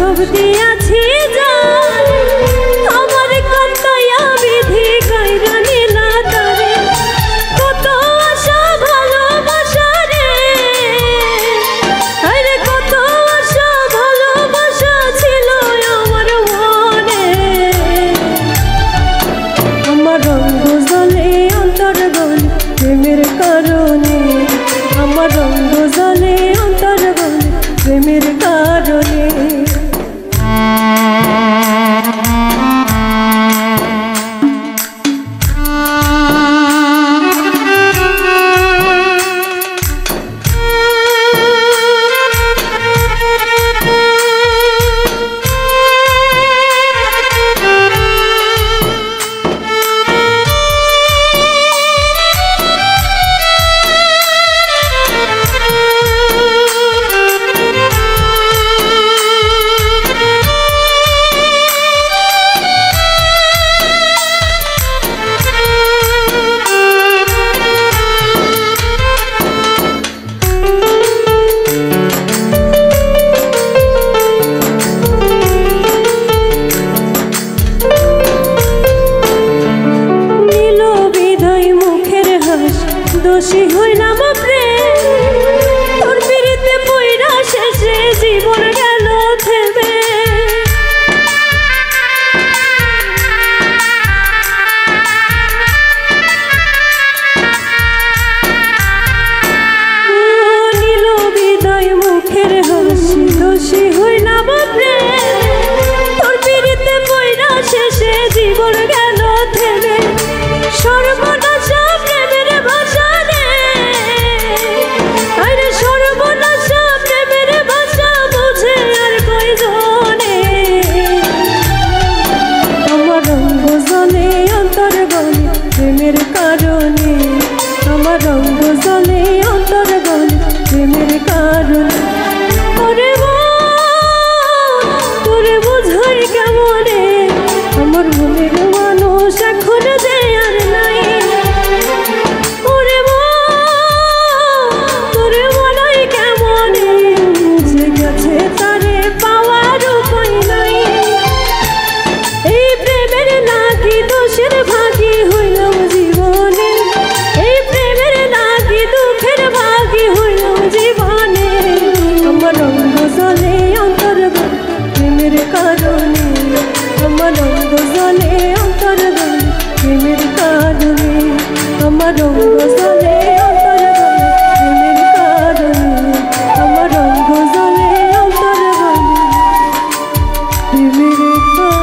সব দিয়াছি জান আমার কান্দায়া বিধি গাইরা নীলা তারে কত আশা ভালোবাসা রে আরে কত আশা ভালোবাসা ছিল আমার মনে আমার রঙ্গ জলে অন্তর গলে প্রেমের কারণে আমার রঙ্গ জলে অন্তর গলে প্রেমের কারণে দোষী হইলাম প্রেম তোর পিড়িতে পইরা শেষে জীবন গেল থেমে নীল বিদায় মুখের হাসি দোষী হইলাম প্রেম তোর পিড়িতে পইরা শেষে জীবন গেল থেমে সর্বনাশা প্রেমের ভাষা প্রেমের কারণে আমার রঙ্গ জলে অন্তর গলে প্রেমের কারণে ওরে তোরে বোঝাই কেমনে আমার মনের মানুষ এখন যে আর নাই ওরে তোরে বলাই কেমনে বুঝে গেছে তারে পাওয়ার উপায় নাই এই প্রেমের নাকি দোষের ভাগী হইলাম জীবনে এই প্রেমের নাকি দুঃখের ভাগী হইলাম জীবনে আমার রঙ্গ জলে অন্তর গলে প্রেমের কারণে আমার রঙ্গ জলে অন্তর গলে প্রেমের কারণে আমার রঙ্গ জলে অন্তর গলে প্রেমের কারণে আমার রঙ্গ জলে অন্তর গলে প্রেমের কারণে।